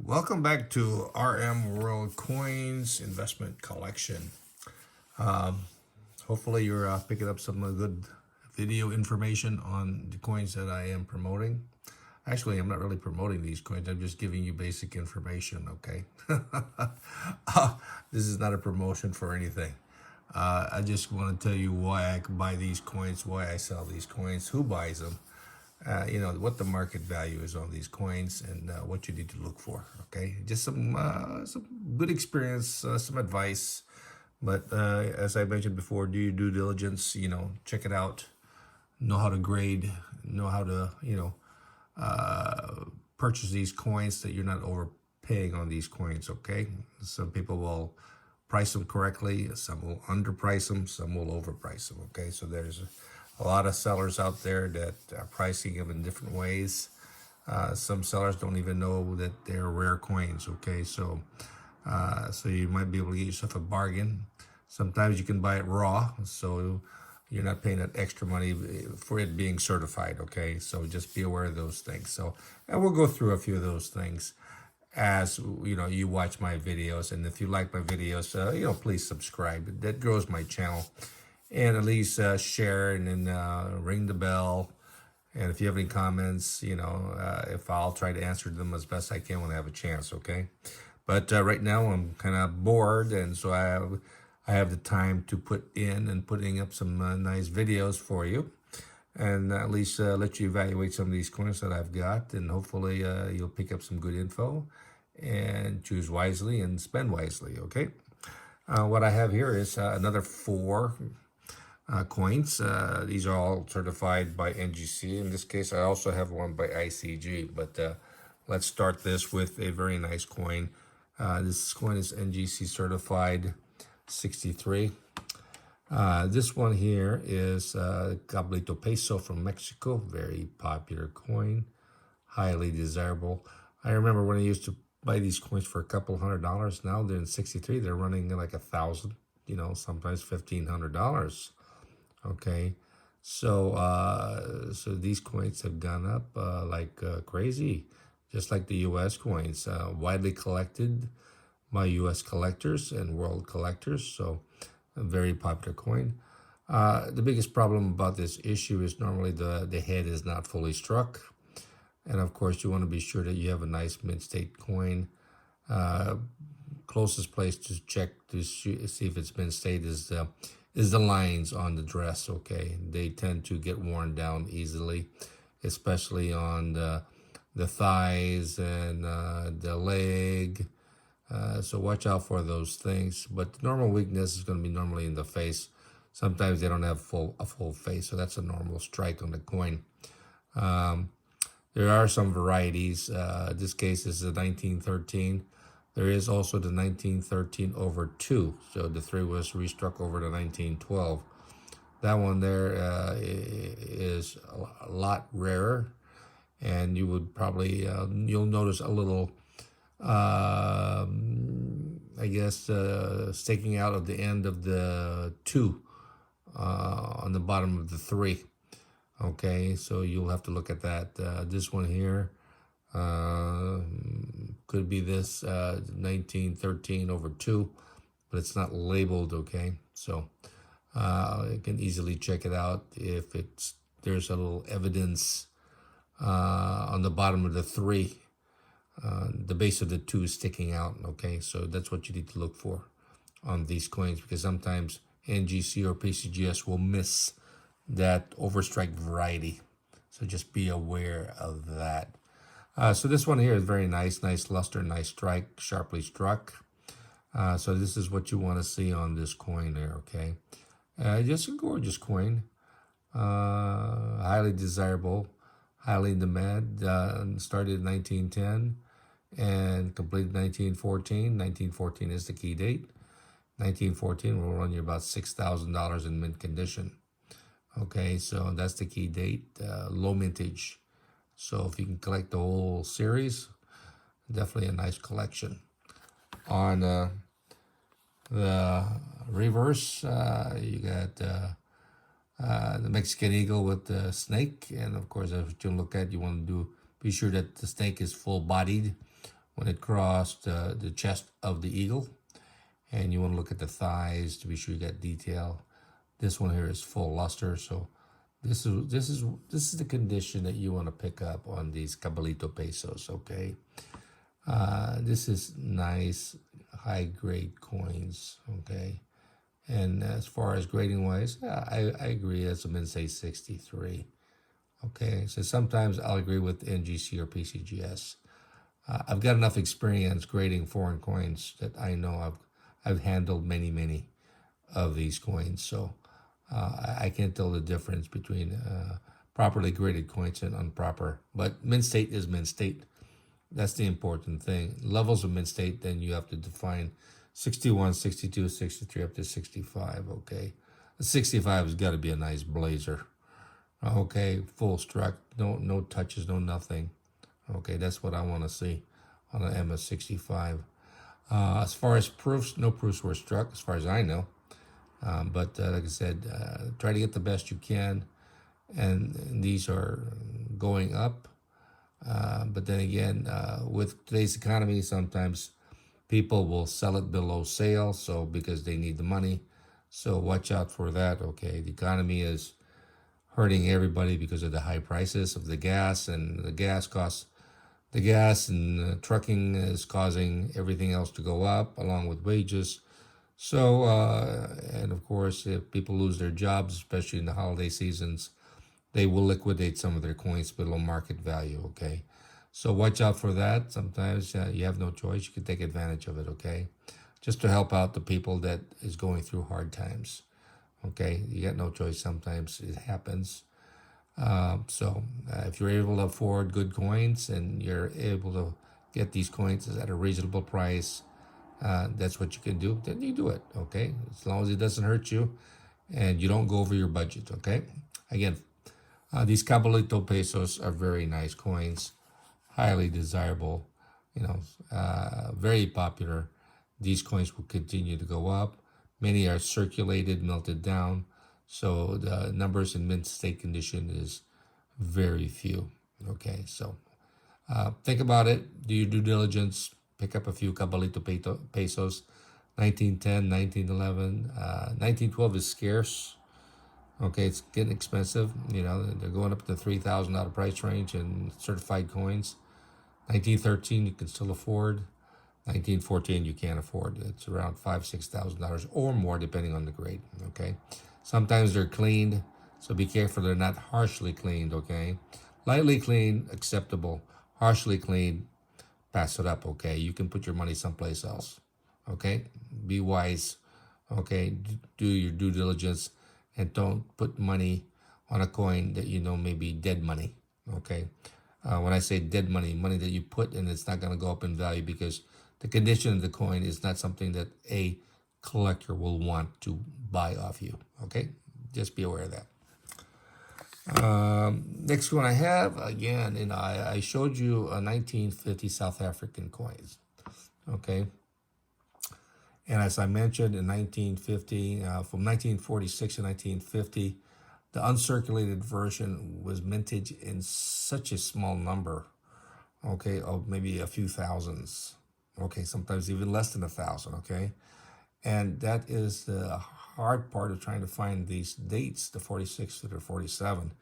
Welcome back to RM World Coins Investment Collection. Hopefully you're picking up some good video information on the coins that I am promoting. Actually, I'm not really promoting these coins. I'm just giving you basic information, okay? This is not a promotion for anything. I just want to tell you why I buy these coins, why I sell these coins, who buys them, what the market value is on these coins, and what you need to look for. Okay, just some good experience, some advice. But as I mentioned before, do your due diligence. Check it out. Know how to grade. Know how to purchase these coins that you're not overpaying on these coins. Okay, some people will price them correctly. Some will underprice them. Some will overprice them. Okay, so there's a lot of sellers out there that are pricing them in different ways. Some sellers don't even know that they're rare coins. Okay, so you might be able to get yourself a bargain. Sometimes you can buy it raw, so you're not paying that extra money for it being certified. Okay, so just be aware of those things. So, and we'll go through a few of those things as you watch my videos. And if you like my videos, please subscribe. That grows my channel. And at least share and then ring the bell. And if you have any comments, if I'll try to answer them as best I can when I have a chance, okay? But right now I'm kind of bored, and so I have the time to putting up some nice videos for you, and at least let you evaluate some of these coins that I've got, and hopefully you'll pick up some good info and choose wisely and spend wisely, okay? What I have here is another 4 coins. These are all certified by NGC. In this case, I also have one by ICG, but let's start this with a very nice coin. This coin is NGC certified 63. This one here is Cabrito Peso from Mexico. Very popular coin, highly desirable. I remember when I used to buy these coins for a couple $100. Now they're in 63. They're running like $1,000, sometimes $1,500. Okay, so these coins have gone up like crazy, just like the U.S. coins, widely collected by U.S. collectors and world collectors. So a very popular coin. The biggest problem about this issue is normally the head is not fully struck, and of course you want to be sure that you have a nice mint-state coin. Closest place to check to see if it's mint-state is the lines on the dress. Okay, they tend to get worn down easily, especially on the thighs and the leg. So watch out for those things. But the normal weakness is going to be normally in the face. Sometimes they don't have a full face, so that's a normal strike on the coin. There are some varieties. This case is the 1913. There is also the 1913 over 2. So the 3 was restruck over the 1912. That one there is a lot rarer. And you would probably, you'll notice a little, sticking out of the end of the 2 on the bottom of the 3. Okay, so you'll have to look at that. This one here could be this 1913 over 2, but it's not labeled. Okay, so you can easily check it out if there's a little evidence on the bottom of the 3. The base of the 2 is sticking out. Okay, so that's what you need to look for on these coins, because sometimes NGC or PCGS will miss that overstrike variety. So just be aware of that. So this one here is very nice luster, nice strike, sharply struck. So this is what you want to see on this coin there, okay? Just a gorgeous coin, highly desirable, highly in demand. Started in 1910 and completed 1914. 1914 is the key date. 1914 will run you about $6,000 in mint condition. Okay, so that's the key date, low mintage. So if you can collect the whole series, definitely a nice collection. On the reverse, you got the Mexican eagle with the snake. And of course, if you look at, you want to be sure that the snake is full-bodied when it crossed the chest of the eagle. And you want to look at the thighs to be sure you got detail. This one here is full luster, so this is the condition that you want to pick up on these Cabalito pesos. Okay, this is nice high grade coins. Okay, and as far as grading wise, I agree. As I'm going to say 63. Okay, so sometimes I'll agree with NGC or PCGS. I've got enough experience grading foreign coins that I know I've handled many of these coins, so I can't tell the difference between properly graded coins and improper. But mint state is mint state. That's the important thing. Levels of mint state, then you have to define 61, 62, 63, up to 65, okay? 65 has got to be a nice blazer. Okay, full struck, no touches, no nothing. Okay, that's what I want to see on an MS65. As far as proofs, no proofs were struck, as far as I know. But like I said, try to get the best you can. And these are going up. But then again, with today's economy, sometimes people will sell it below sale, so because they need the money. So watch out for that, okay? The economy is hurting everybody because of the high prices of the gas, and the gas costs. The gas and trucking is causing everything else to go up, along with wages. So, and of course, if people lose their jobs, especially in the holiday seasons, they will liquidate some of their coins below market value, okay? So watch out for that. Sometimes you have no choice. You can take advantage of it, okay? Just to help out the people that is going through hard times, okay? You got no choice. Sometimes it happens. So if you're able to afford good coins and you're able to get these coins at a reasonable price, that's what you can do, then you do it, okay? As long as it doesn't hurt you and you don't go over your budget, okay? Again, these Cabalito pesos are very nice coins, highly desirable, very popular. These coins will continue to go up. Many are circulated, melted down. So the numbers in mint state condition is very few. Okay, so think about it. Do your due diligence. Pick up a few Cabalito pesos. 1910, 1911, 1912 is scarce. Okay, it's getting expensive. They're going up to $3,000 price range in certified coins. 1913 you can still afford. 1914 you can't afford. It's around $5,000-$6,000 or more depending on the grade. Okay. Sometimes they're cleaned, so be careful they're not harshly cleaned, okay? Lightly cleaned, acceptable. Harshly cleaned, pass it up, okay? You can put your money someplace else, okay? Be wise, okay? Do your due diligence and don't put money on a coin that you know may be dead money, okay? When I say dead money, money that you put and it's not going to go up in value because the condition of the coin is not something that a collector will want to buy off you, okay? Just be aware of that. Next one I have, again, I showed you a 1950 South African coins, okay? And as I mentioned, in 1950, from 1946 to 1950, the uncirculated version was minted in such a small number, okay, of maybe a few thousands, okay, sometimes even less than 1,000, okay? And that is the hard part of trying to find these dates, the 46 to the 47.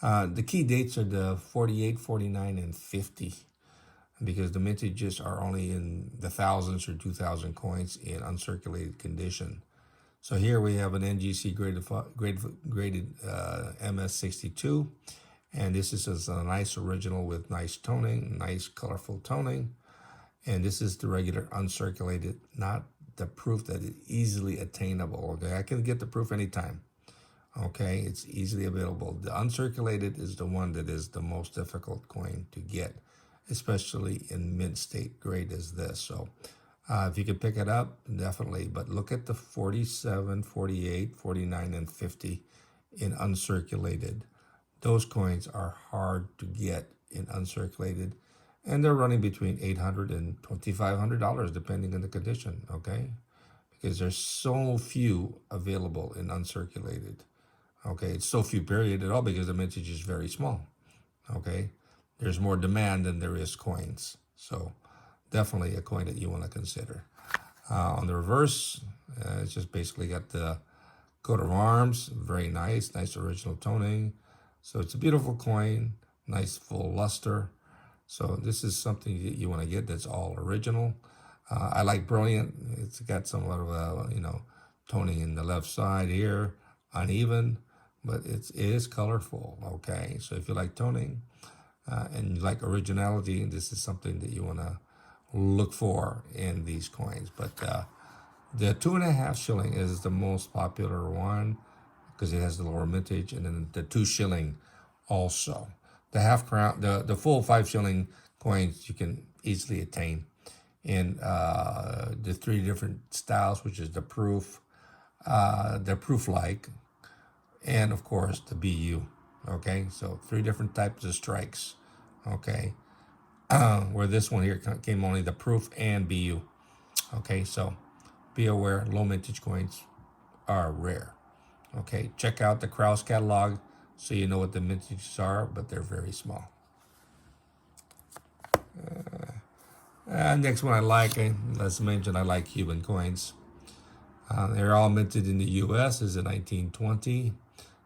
The key dates are the 48, 49, and 50, because the mintages are only in the thousands or 2,000 coins in uncirculated condition. So here we have an NGC graded MS62, and this is a nice original with nice toning, nice colorful toning. And this is the regular uncirculated, not the proof that is easily attainable. Okay, I can get the proof anytime. Okay, it's easily available. The uncirculated is the one that is the most difficult coin to get, especially in mint state grade as this. So if you can pick it up, definitely. But look at the 47, 48, 49, and 50 in uncirculated. Those coins are hard to get in uncirculated. And they're running between $800 and $2,500 depending on the condition, okay? Because there's so few available in uncirculated, okay? It's so few period at all because the mintage is very small, okay? There's more demand than there is coins. So definitely a coin that you want to consider. On the reverse, it's just basically got the coat of arms, very nice, nice original toning. So it's a beautiful coin, nice full luster. So this is something that you want to get that's all original. I like brilliant. It's got somewhat of a, toning in the left side here, uneven, but it is colorful, okay? So if you like toning and you like originality, this is something that you want to look for in these coins. But the 2.5 shilling is the most popular one because it has the lower mintage, and then the 2 shilling also. The half crown, the full 5 shilling coins you can easily attain in the 3 different styles, which is the proof-like, and of course the BU. Okay, so 3 different types of strikes. Okay, where this one here came only the proof and BU. Okay, so be aware, low mintage coins are rare. Okay, check out the Kraus catalog so you know what the mintages are, but they're very small. Next one I like, as mentioned, I like Cuban coins. They're all minted in the U.S. is a 1920,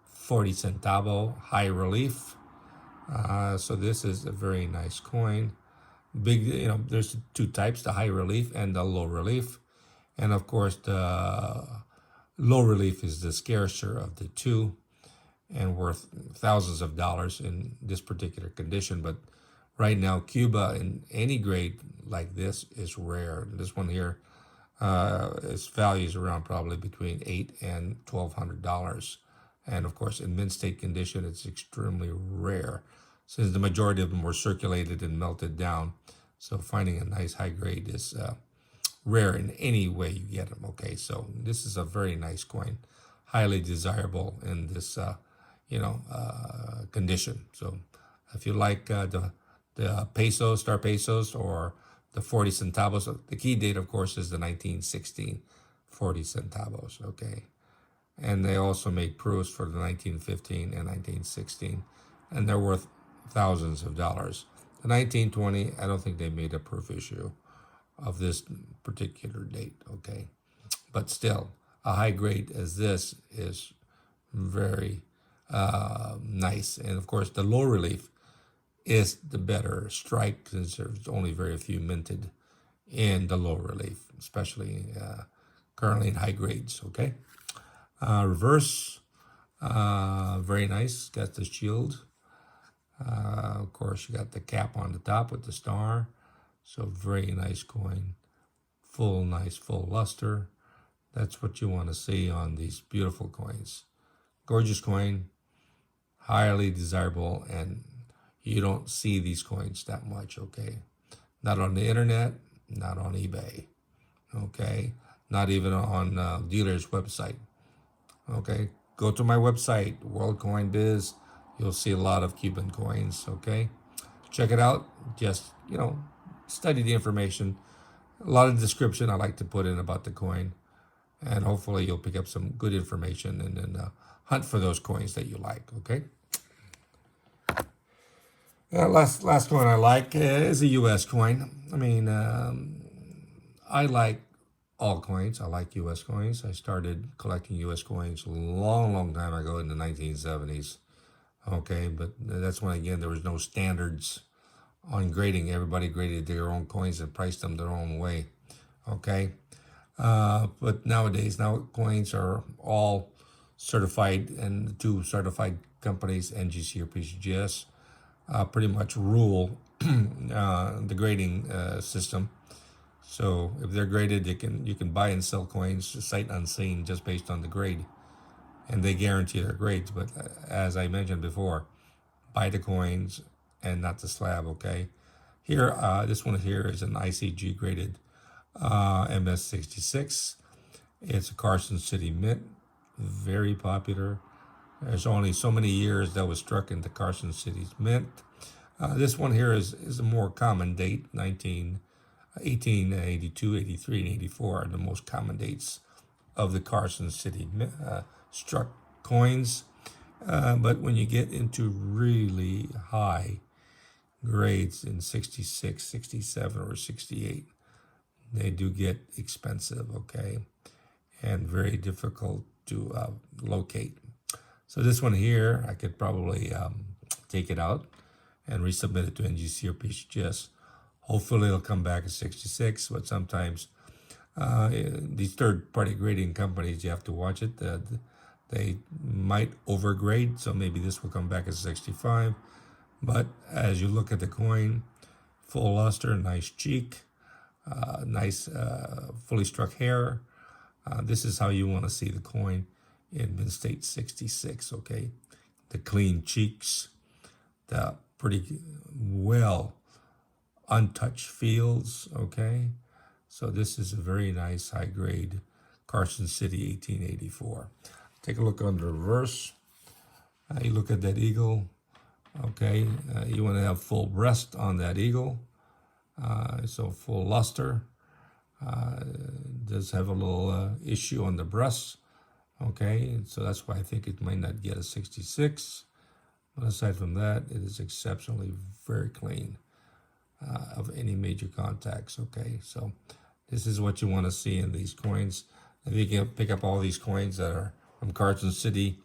40 centavo, high relief. So this is a very nice coin. Big, there's 2 types, the high relief and the low relief. And of course, the low relief is the scarcer of the 2 and worth thousands of dollars in this particular condition. But right now, Cuba in any grade like this is rare. This one here, its value is around probably between $800 and $1,200. And of course, in mint state condition, it's extremely rare since the majority of them were circulated and melted down. So finding a nice high grade is rare in any way you get them. Okay, so this is a very nice coin, highly desirable in this condition. So if you like the pesos, star pesos, or the 40 centavos, the key date of course is the 1916 40 centavos. Okay, and they also made proofs for the 1915 and 1916, and they're worth thousands of dollars. The 1920, I don't think they made a proof issue of this particular date, okay? But still, a high grade as this is very nice. And of course, the low relief is the better strike since there's only very few minted in the low relief, especially currently in high grades, okay? Reverse, very nice, got the shield. Of course, you got the cap on the top with the star. So very nice coin, nice full luster. That's what you want to see on these beautiful coins. Gorgeous coin, highly desirable, and you don't see these coins that much, okay? Not on the internet, not on eBay, okay? Not even on dealer's website, okay? Go to my website, World Coin Biz. You'll see a lot of Cuban coins, okay? Check it out. Just, study the information. A lot of description I like to put in about the coin. And hopefully you'll pick up some good information and then hunt for those coins that you like, okay? Last coin I like is a U.S. coin. I mean, I like all coins. I like U.S. coins. I started collecting U.S. coins a long time ago in the 1970s. Okay, but that's when, again, there was no standards on grading. Everybody graded their own coins and priced them their own way. Okay, but nowadays, coins are all certified, and the 2 certified companies, NGC or PCGS, pretty much rule the grading system. So if they're graded, you can buy and sell coins sight unseen just based on the grade, and they guarantee their grades. But as I mentioned before, buy the coins and not the slab, okay? Here, this one here is an ICG graded MS66. It's a Carson City mint, very popular. There's only so many years that was struck into Carson City's mint. This one here is a more common date, 1882, 83, and 84 are the most common dates of the Carson City struck coins. But when you get into really high grades in 66, 67, or 68. They do get expensive, okay, and very difficult to locate. So this one here, I could probably take it out and resubmit it to NGC or PGS. Hopefully it'll come back at 66, but sometimes these third-party grading companies, you have to watch it. They might overgrade, so maybe this will come back at 65. But as you look at the coin, full luster, nice cheek, nice fully struck hair. This is how you want to see the coin in Mint State 66, okay? The clean cheeks, the pretty well untouched fields, okay? So this is a very nice high-grade Carson City 1884. Take a look on the reverse. You look at that eagle, okay? You want to have full breast on that eagle. So full luster. Does have a little issue on the breast, okay? So that's why I think it might not get a 66. But aside from that, it is exceptionally very clean of any major contacts, okay? So this is what you want to see in these coins. If you can pick up all these coins that are from Carson City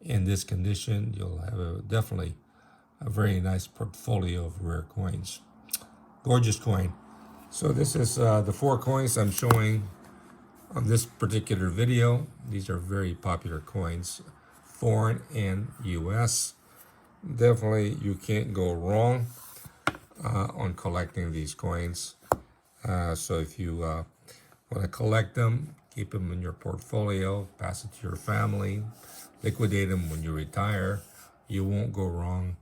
in this condition, you'll have definitely a very nice portfolio of rare coins. Gorgeous coin. So this is the 4 coins I'm showing on this particular video. These are very popular coins, foreign and US. Definitely you can't go wrong on collecting these coins. So if you want to collect them, keep them in your portfolio, pass it to your family, liquidate them when you retire, you won't go wrong.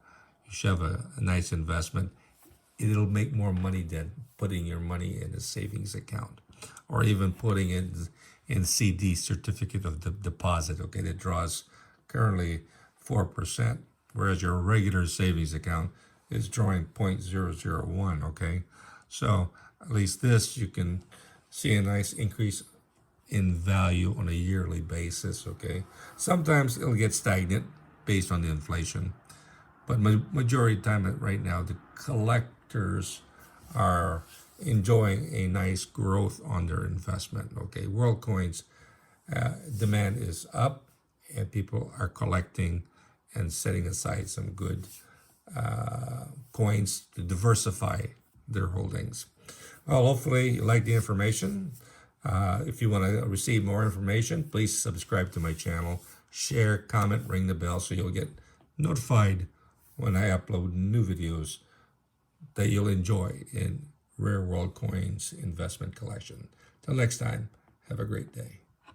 You should have a nice investment. It'll make more money than putting your money in a savings account or even putting it in CD, certificate of deposit, okay, that draws currently 4%, whereas your regular savings account is drawing 0.001, okay? So at least this, you can see a nice increase in value on a yearly basis, okay? Sometimes it'll get stagnant based on the inflation, but majority of the time right now, the collectors are enjoying a nice growth on their investment, okay? WorldCoins demand is up and people are collecting and setting aside some good coins to diversify their holdings. Well, hopefully you like the information. If you want to receive more information, please subscribe to my channel, share, comment, ring the bell so you'll get notified when I upload new videos that you'll enjoy in Rare World Coins investment collection. Till next time, have a great day.